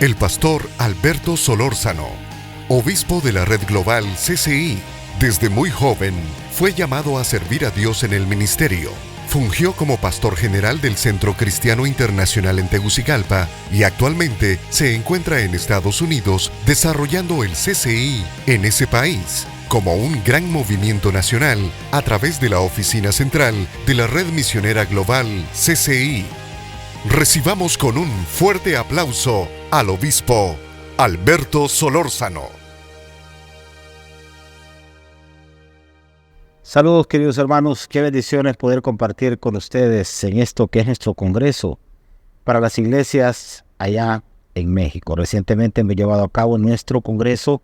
El pastor Alberto Solórzano, obispo de la Red Global CCI, desde muy joven fue llamado a servir a Dios en el ministerio. Fungió como pastor general del Centro Cristiano Internacional en Tegucigalpa y actualmente se encuentra en Estados Unidos desarrollando el CCI en ese país como un gran movimiento nacional a través de la oficina central de la Red Misionera Global CCI. Recibamos con un fuerte aplauso al obispo Alberto Solórzano. Saludos, queridos hermanos, qué bendiciones poder compartir con ustedes en esto que es nuestro congreso para las iglesias allá en México. Recientemente me he llevado a cabo nuestro congreso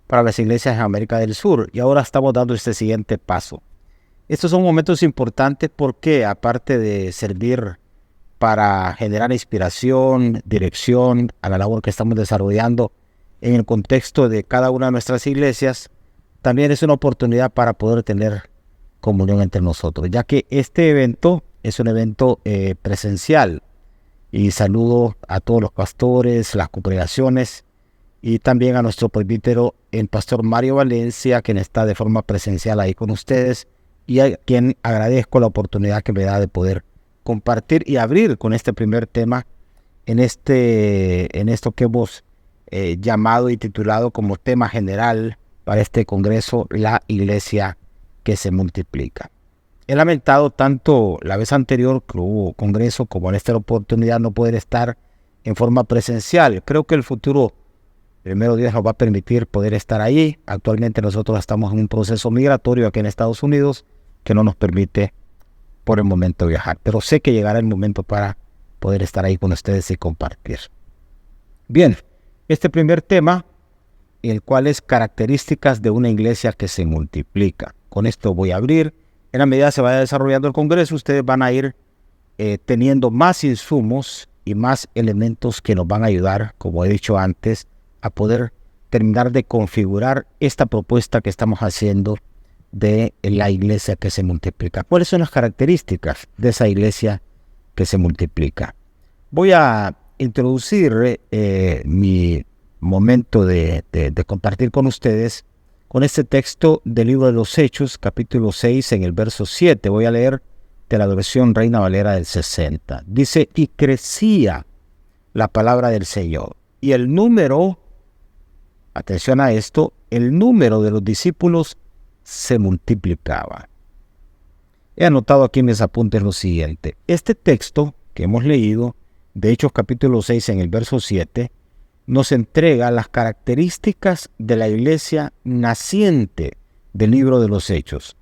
para las iglesias en América del Sur y ahora estamos dando este siguiente paso. Estos son momentos importantes porque aparte de servir para generar inspiración, dirección a la labor que estamos desarrollando en el contexto de cada una de nuestras iglesias, también es una oportunidad para poder tener comunión entre nosotros, ya que este evento es un evento presencial. Y saludo a todos los pastores, las congregaciones y también a nuestro presbítero, el pastor Mario Valencia, quien está de forma presencial ahí con ustedes y a quien agradezco la oportunidad que me da de poder compartir y abrir con este primer tema en esto que hemos llamado y titulado como tema general para este congreso, la iglesia que se multiplica. He lamentado tanto la vez anterior que hubo congreso como en esta oportunidad no poder estar en forma presencial. Creo que el futuro, primero Dios, nos va a permitir poder estar ahí. Actualmente nosotros estamos en un proceso migratorio aquí en Estados Unidos que no nos permite por el momento viajar, pero sé que llegará el momento para poder estar ahí con ustedes y compartir. Bien, este primer tema, el cual es características de una iglesia que se multiplica. Con esto voy a abrir. En la medida que se vaya desarrollando el congreso, ustedes van a ir teniendo más insumos y más elementos que nos van a ayudar, como he dicho antes, a poder terminar de configurar esta propuesta que estamos haciendo de la iglesia que se multiplica. ¿Cuáles son las características de esa iglesia que se multiplica? Voy a introducir mi momento de compartir con ustedes con este texto del libro de los Hechos, capítulo 6, en el verso 7. Voy a leer de la versión Reina Valera del 60. Dice, y crecía la palabra del Señor. Y el número, atención a esto, el número de los discípulos se multiplicaba. He anotado aquí en mis apuntes lo siguiente. Este texto que hemos leído, de Hechos capítulo 6 en el verso 7, nos entrega las características de la iglesia naciente del libro de los Hechos.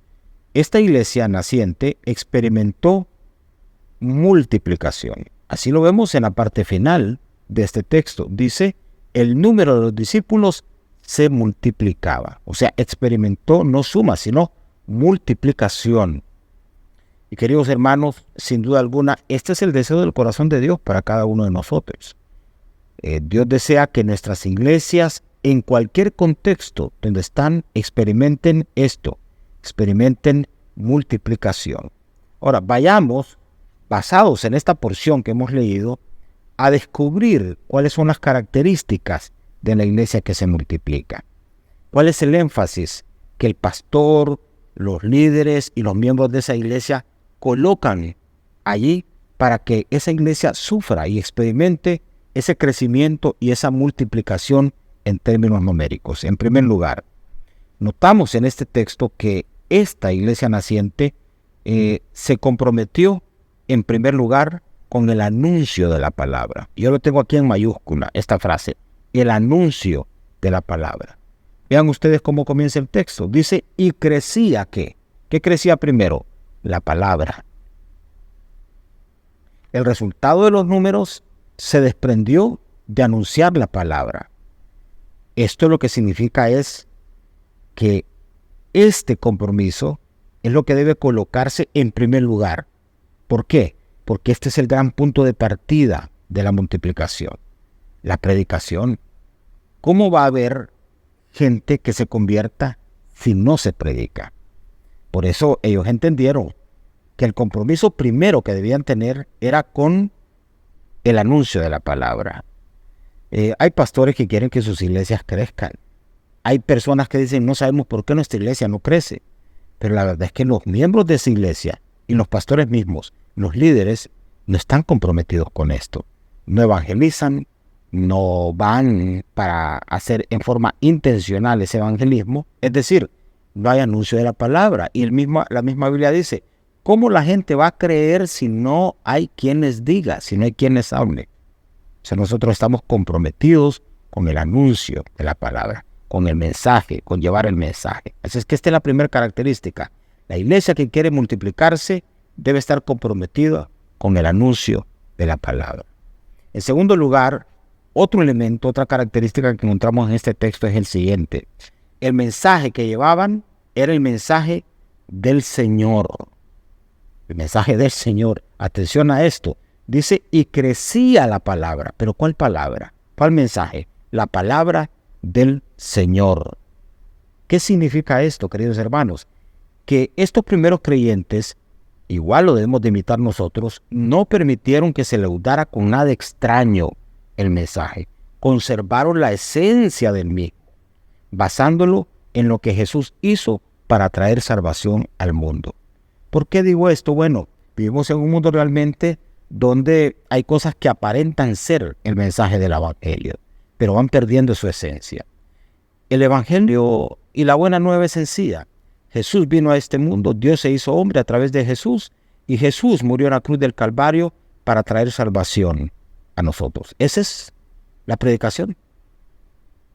Esta iglesia naciente experimentó multiplicación. Así lo vemos en la parte final de este texto. Dice, el número de los discípulos se multiplicaba. O sea, experimentó no suma, sino multiplicación. Y queridos hermanos, sin duda alguna, este es el deseo del corazón de Dios para cada uno de nosotros. Dios desea que nuestras iglesias, en cualquier contexto donde están, experimenten esto, experimenten multiplicación. Ahora, vayamos, basados en esta porción que hemos leído, a descubrir cuáles son las características de la iglesia que se multiplica. ¿Cuál es el énfasis que el pastor, los líderes y los miembros de esa iglesia colocan allí para que esa iglesia sufra y experimente ese crecimiento y esa multiplicación en términos numéricos? En primer lugar, notamos en este texto que esta iglesia naciente se comprometió en primer lugar con el anuncio de la palabra. Yo lo tengo aquí en mayúscula, esta frase, el anuncio de la palabra. Vean ustedes cómo comienza el texto. Dice, y crecía, ¿qué? ¿Qué crecía primero? La palabra. El resultado de los números se desprendió de anunciar la palabra. Esto lo que significa es que este compromiso es lo que debe colocarse en primer lugar. ¿Por qué? Porque este es el gran punto de partida de la multiplicación. La predicación. ¿Cómo va a haber gente que se convierta si no se predica? Por eso ellos entendieron que el compromiso primero que debían tener era con el anuncio de la palabra. Hay pastores que quieren que sus iglesias crezcan. Hay personas que dicen, no sabemos por qué nuestra iglesia no crece. Pero la verdad es que los miembros de esa iglesia y los pastores mismos, los líderes, no están comprometidos con esto. No evangelizan, no van para hacer en forma intencional ese evangelismo. Es decir, no hay anuncio de la palabra. Y la misma Biblia dice, ¿cómo la gente va a creer si no hay quien les diga, si no hay quien les hable? O sea, nosotros estamos comprometidos con el anuncio de la palabra, con el mensaje, con llevar el mensaje. Así es que esta es la primera característica. La iglesia que quiere multiplicarse debe estar comprometida con el anuncio de la palabra. En segundo lugar, otro elemento, otra característica que encontramos en este texto es el siguiente. El mensaje que llevaban era el mensaje del Señor. El mensaje del Señor. Atención a esto. Dice, y crecía la palabra. ¿Pero cuál palabra? ¿Cuál mensaje? La palabra del Señor. ¿Qué significa esto, queridos hermanos? Que estos primeros creyentes, igual lo debemos de imitar nosotros, no permitieron que se leudara con nada extraño el mensaje. Conservaron la esencia del mismo, basándolo en lo que Jesús hizo para traer salvación al mundo. ¿Por qué digo esto? Bueno, vivimos en un mundo realmente donde hay cosas que aparentan ser el mensaje del evangelio, pero van perdiendo su esencia. El evangelio y la buena nueva es sencilla. Jesús vino a este mundo, Dios se hizo hombre a través de Jesús, y Jesús murió en la cruz del Calvario para traer salvación a nosotros. Esa es la predicación.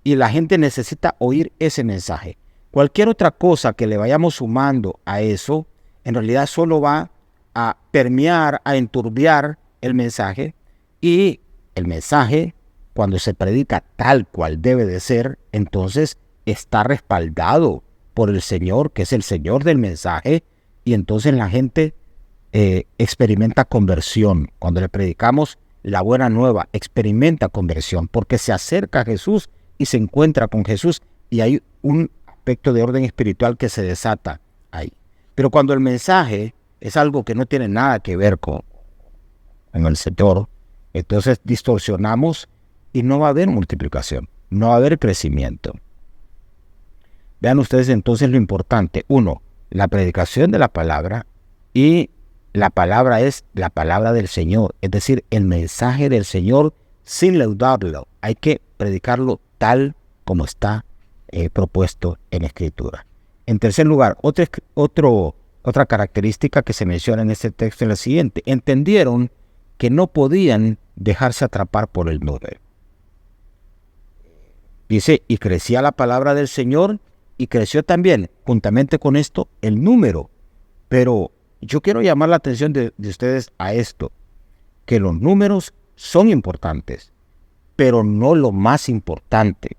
Y la gente necesita oír ese mensaje. Cualquier otra cosa que le vayamos sumando a eso, en realidad solo va a permear, a enturbiar el mensaje. Y el mensaje, cuando se predica tal cual debe de ser, entonces está respaldado por el Señor, que es el Señor del mensaje, y entonces la gente experimenta conversión. Cuando le predicamos la buena nueva, experimenta conversión, porque se acerca a Jesús y se encuentra con Jesús, y hay un aspecto de orden espiritual que se desata ahí. Pero cuando el mensaje es algo que no tiene nada que ver con el Señor, entonces distorsionamos y no va a haber multiplicación, no va a haber crecimiento. Vean ustedes entonces lo importante. Uno, la predicación de la palabra, y la palabra es la palabra del Señor, es decir, el mensaje del Señor sin leudarlo. Hay que predicarlo tal como está propuesto en Escritura. En tercer lugar, otra característica que se menciona en este texto es la siguiente. Entendieron que no podían dejarse atrapar por el número. Dice, y crecía la palabra del Señor, y creció también, juntamente con esto, el número. Pero yo quiero llamar la atención de ustedes a esto, que los números son importantes, pero no lo más importante.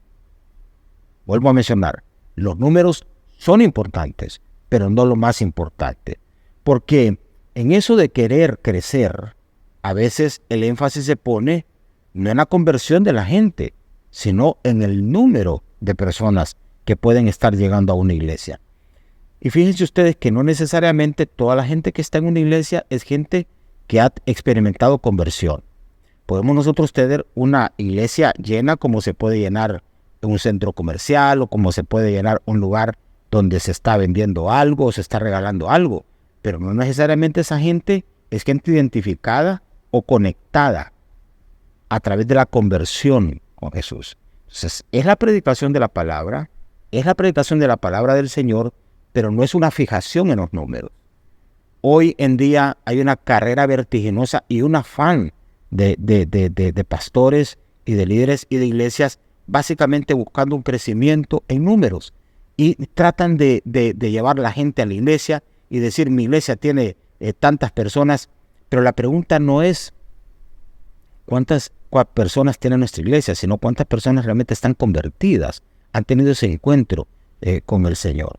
Vuelvo a mencionar, los números son importantes, pero no lo más importante. Porque en eso de querer crecer, a veces el énfasis se pone no en la conversión de la gente, sino en el número de personas que pueden estar llegando a una iglesia. Y fíjense ustedes que no necesariamente toda la gente que está en una iglesia es gente que ha experimentado conversión. Podemos nosotros tener una iglesia llena como se puede llenar un centro comercial, o como se puede llenar un lugar donde se está vendiendo algo o se está regalando algo. Pero no necesariamente esa gente es gente identificada o conectada a través de la conversión con Jesús. Entonces, es la predicación de la palabra, es la predicación de la palabra del Señor, pero no es una fijación en los números. Hoy en día hay una carrera vertiginosa y un afán de pastores y de líderes y de iglesias básicamente buscando un crecimiento en números. Y tratan de llevar a la gente a la iglesia y decir, mi iglesia tiene tantas personas, pero la pregunta no es cuántas personas tiene nuestra iglesia, sino cuántas personas realmente están convertidas, han tenido ese encuentro con el Señor.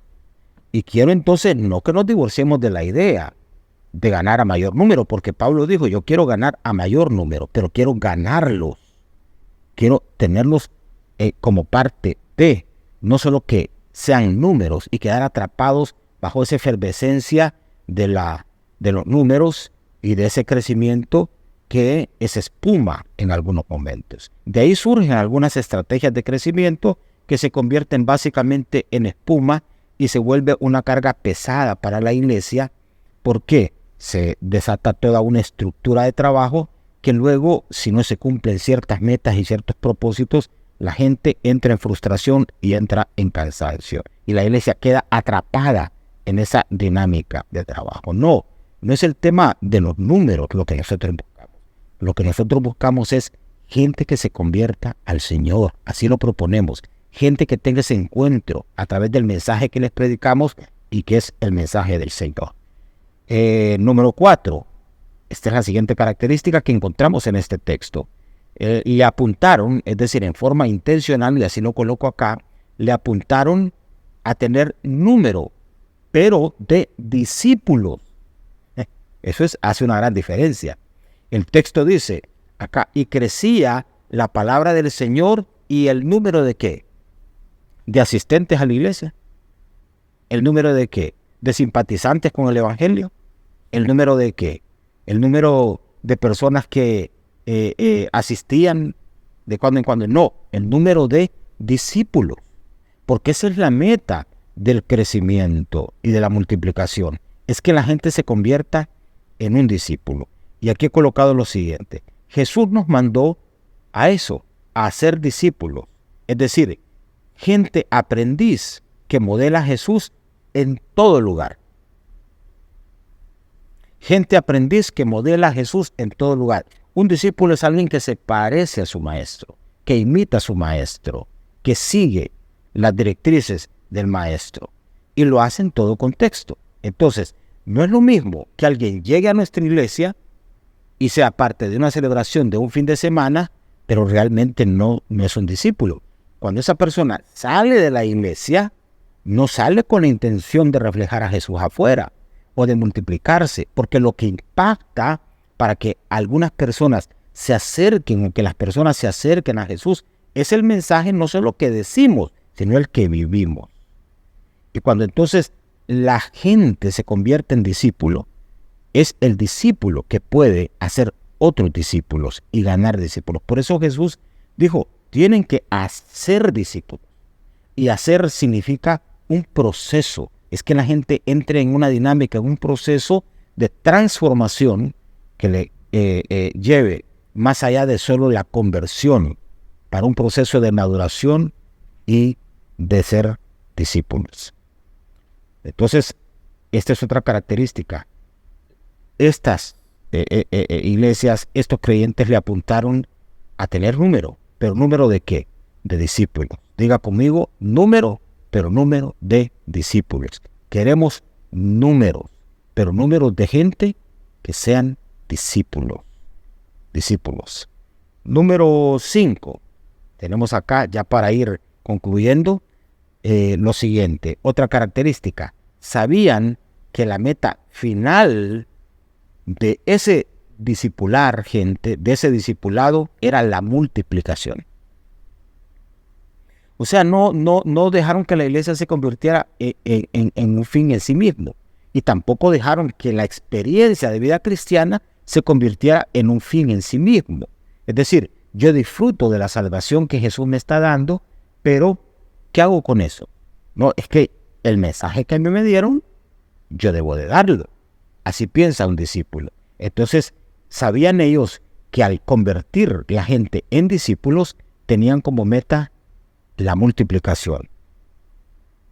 Y quiero entonces no que nos divorciemos de la idea de ganar a mayor número, porque Pablo dijo, yo quiero ganar a mayor número, pero quiero ganarlos, quiero tenerlos como parte de, no solo que sean números y quedar atrapados bajo esa efervescencia de los números y de ese crecimiento que es espuma en algunos momentos. De ahí surgen algunas estrategias de crecimiento que se convierten básicamente en espuma y se vuelve una carga pesada para la iglesia, porque se desata toda una estructura de trabajo que luego, si no se cumplen ciertas metas y ciertos propósitos, la gente entra en frustración y entra en cansancio. Y la iglesia queda atrapada en esa dinámica de trabajo. No es el tema de los números lo que nosotros buscamos. Lo que nosotros buscamos es gente que se convierta al Señor. Así lo proponemos. Gente que tenga ese encuentro a través del mensaje que les predicamos y que es el mensaje del Señor. Número 4. Esta es la siguiente característica que encontramos en este texto. Le apuntaron, es decir, en forma intencional, y así lo coloco acá, le apuntaron a tener número, pero de discípulos. Eso hace una gran diferencia. El texto dice acá, y crecía la palabra del Señor y el número de ¿qué? De asistentes a la iglesia. ¿El número de qué? De simpatizantes con el evangelio. ¿El número de qué? El número de personas que asistían de cuando en cuando. No, el número de discípulos. Porque esa es la meta del crecimiento y de la multiplicación. Es que la gente se convierta en un discípulo. Y aquí he colocado lo siguiente. Jesús nos mandó a eso, a hacer discípulos. Es decir, gente aprendiz que modela a Jesús en todo lugar. Gente aprendiz que modela a Jesús en todo lugar. Un discípulo es alguien que se parece a su maestro, que imita a su maestro, que sigue las directrices del maestro y lo hace en todo contexto. Entonces, no es lo mismo que alguien llegue a nuestra iglesia y sea parte de una celebración de un fin de semana, pero realmente no es un discípulo. Cuando esa persona sale de la iglesia, no sale con la intención de reflejar a Jesús afuera o de multiplicarse, porque lo que impacta para que algunas personas se acerquen o que las personas se acerquen a Jesús es el mensaje, no solo que decimos, sino el que vivimos. Y cuando entonces la gente se convierte en discípulo, es el discípulo que puede hacer otros discípulos y ganar discípulos. Por eso Jesús dijo, tienen que hacer discípulos. Y hacer significa un proceso. Es que la gente entre en una dinámica, en un proceso de transformación que le lleve más allá de solo la conversión, para un proceso de maduración y de ser discípulos. Entonces, esta es otra característica. Estas iglesias, estos creyentes le apuntaron a tener número. ¿Pero número de qué? De discípulos. Diga conmigo, número, pero número de discípulos. Queremos números, pero números de gente que sean discípulos. Discípulos. Número 5. Tenemos acá, ya para ir concluyendo, lo siguiente. Otra característica. Sabían que la meta final de ese discipular gente, de ese discipulado, era la multiplicación. O sea, no dejaron que la iglesia se convirtiera en un fin en sí mismo. Y tampoco dejaron que la experiencia de vida cristiana se convirtiera en un fin en sí mismo. Es decir, yo disfruto de la salvación que Jesús me está dando, pero ¿qué hago con eso? No, es que el mensaje que a mí me dieron, yo debo de darlo. Así piensa un discípulo. Entonces, sabían ellos que al convertir la gente en discípulos, tenían como meta la multiplicación.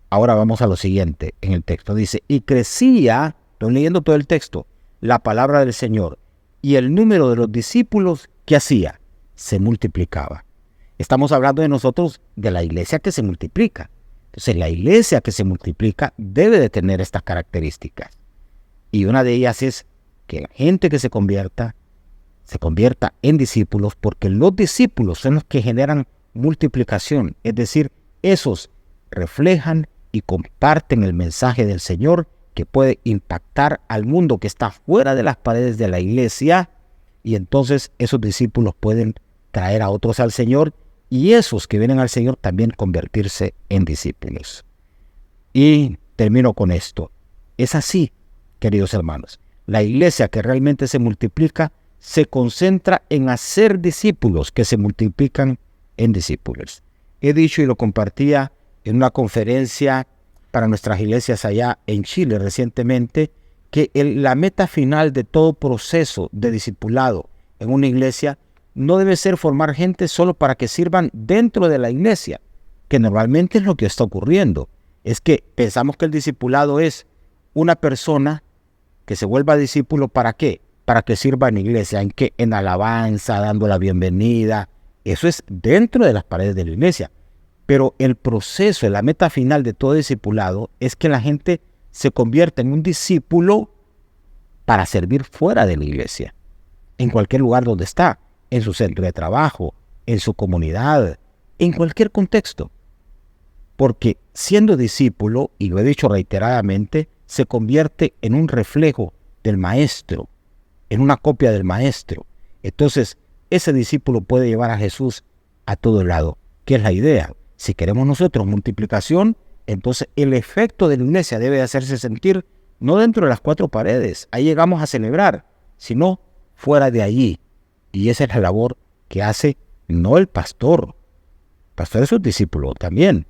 Ahora vamos a lo siguiente en el texto. Dice, y crecía, estoy leyendo todo el texto, la palabra del Señor, y el número de los discípulos, ¿qué hacía? Se multiplicaba. Estamos hablando de nosotros, de la iglesia que se multiplica. Entonces, la iglesia que se multiplica debe de tener estas características. Y una de ellas es que la gente que se convierta en discípulos, porque los discípulos son los que generan multiplicación. Es decir, esos reflejan y comparten el mensaje del Señor que puede impactar al mundo que está fuera de las paredes de la iglesia, y entonces esos discípulos pueden traer a otros al Señor, y esos que vienen al Señor también convertirse en discípulos. Y termino con esto. Es así, queridos hermanos. La iglesia que realmente se multiplica se concentra en hacer discípulos que se multiplican en discípulos. He dicho y lo compartía en una conferencia para nuestras iglesias allá en Chile recientemente, que la meta final de todo proceso de discipulado en una iglesia no debe ser formar gente solo para que sirvan dentro de la iglesia, que normalmente es lo que está ocurriendo. Es que pensamos que el discipulado es una persona que se vuelva discípulo, ¿para qué? Para que sirva en la iglesia, ¿en qué? En alabanza, dando la bienvenida. Eso es dentro de las paredes de la iglesia. Pero el proceso, la meta final de todo discipulado es que la gente se convierta en un discípulo para servir fuera de la iglesia, en cualquier lugar donde está, en su centro de trabajo, en su comunidad, en cualquier contexto. Porque siendo discípulo, y lo he dicho reiteradamente, se convierte en un reflejo del maestro, en una copia del maestro. Entonces, ese discípulo puede llevar a Jesús a todo lado. ¿Qué es la idea? Si queremos nosotros multiplicación, entonces el efecto de la iglesia debe hacerse sentir no dentro de las cuatro paredes, ahí llegamos a celebrar, sino fuera de allí. Y esa es la labor que hace no el pastor es un discípulo también,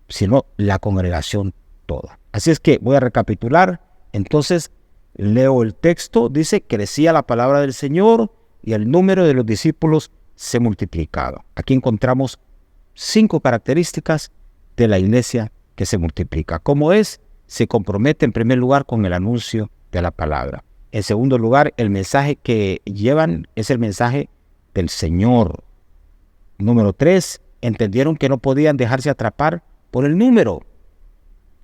sino la congregación toda. Así es que voy a recapitular. Entonces leo el texto, dice: crecía la palabra del Señor y el número de los discípulos se multiplicaba. Aquí encontramos 5 características de la iglesia que se multiplica. ¿Cómo es? Se compromete en primer lugar con el anuncio de la palabra. En segundo lugar, el mensaje que llevan es el mensaje del Señor. Número 3, entendieron que no podían dejarse atrapar por el número.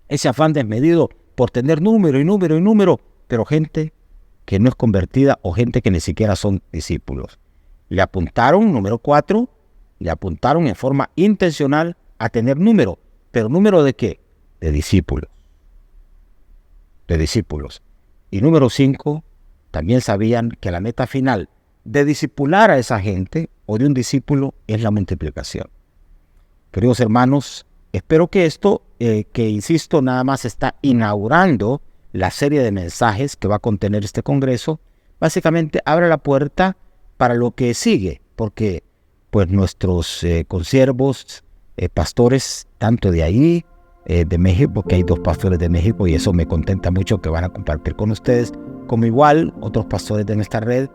Ese afán desmedido por tener número, pero gente que no es convertida o gente que ni siquiera son discípulos. Le apuntaron, número 4, le apuntaron en forma intencional a tener número. ¿Pero número de qué? De discípulos. De discípulos. Y número 5, también sabían que la meta final de discipular a esa gente o de un discípulo es la multiplicación. Queridos hermanos, espero que esto, que insisto, nada más está inaugurando la serie de mensajes que va a contener este congreso, básicamente abre la puerta para lo que sigue, porque pues nuestros consiervos, pastores, tanto de ahí, de México, porque hay 2 pastores de México y eso me contenta mucho que van a compartir con ustedes, como igual otros pastores de nuestra red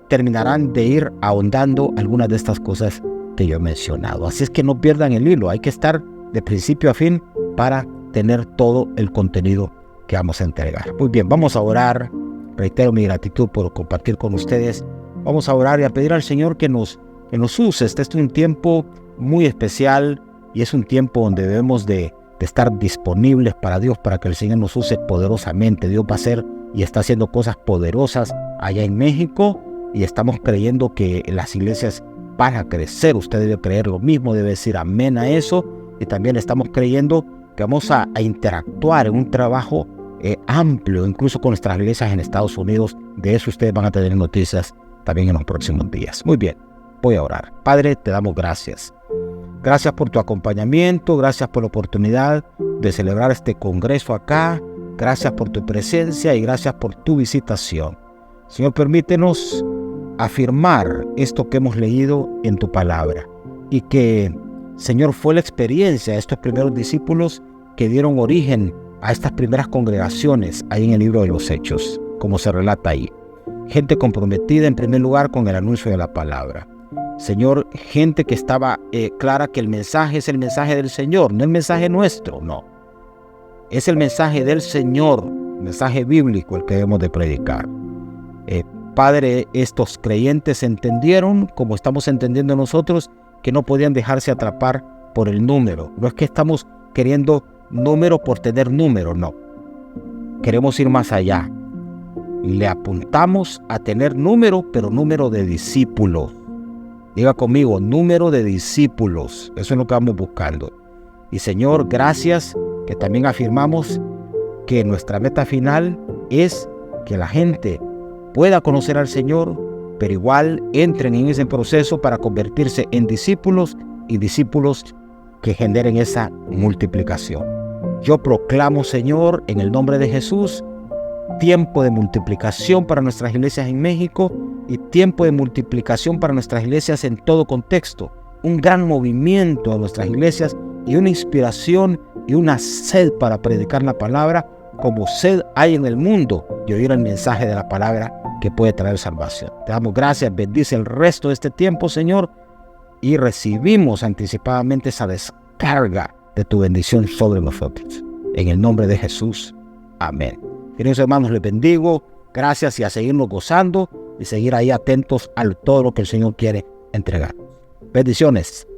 terminarán de ir ahondando algunas de estas cosas que yo he mencionado. Así es que no pierdan el hilo, hay que estar de principio a fin para tener todo el contenido que vamos a entregar. Muy bien, vamos a orar. Reitero mi gratitud por compartir con ustedes. Vamos a orar y a pedir al Señor que nos use. Este es un tiempo muy especial y es un tiempo donde debemos de estar disponibles para Dios, para que el Señor nos use poderosamente. Dios va a hacer y está haciendo cosas poderosas allá en México y estamos creyendo que las iglesias van a crecer. Usted debe creer lo mismo, debe decir amén a eso. Y también estamos creyendo que vamos a interactuar en un trabajo amplio, incluso con nuestras iglesias en Estados Unidos. De eso ustedes van a tener noticias también en los próximos días. Muy bien, voy a orar. Padre, te damos gracias. Gracias por tu acompañamiento, gracias por la oportunidad de celebrar este congreso acá. Gracias por tu presencia y gracias por tu visitación. Señor, permítenos afirmar esto que hemos leído en tu palabra y que, Señor, fue la experiencia de estos primeros discípulos que dieron origen a estas primeras congregaciones ahí en el libro de los Hechos, como se relata ahí. Gente comprometida en primer lugar con el anuncio de la palabra. Señor, gente que estaba clara que el mensaje es el mensaje del Señor, no el mensaje nuestro, no. Es el mensaje del Señor, el mensaje bíblico el que debemos de predicar. Padre, estos creyentes entendieron, como estamos entendiendo nosotros, que no podían dejarse atrapar por el número. No es que estamos queriendo número por tener número, no. Queremos ir más allá. Le apuntamos a tener número, pero número de discípulos. Diga conmigo, número de discípulos. Eso es lo que vamos buscando. Y Señor, gracias que también afirmamos que nuestra meta final es que la gente pueda conocer al Señor, pero igual entren en ese proceso para convertirse en discípulos y discípulos que generen esa multiplicación. Yo proclamo, Señor, en el nombre de Jesús, tiempo de multiplicación para nuestras iglesias en México y tiempo de multiplicación para nuestras iglesias en todo contexto. Un gran movimiento a nuestras iglesias y una inspiración y una sed para predicar la palabra, como sed hay en el mundo de oír el mensaje de la palabra que puede traer salvación. Te damos gracias, bendice el resto de este tiempo, Señor, y recibimos anticipadamente esa descarga de tu bendición sobre nosotros. En el nombre de Jesús. Amén. Queridos hermanos, les bendigo. Gracias y a seguirnos gozando y seguir ahí atentos a todo lo que el Señor quiere entregar. Bendiciones.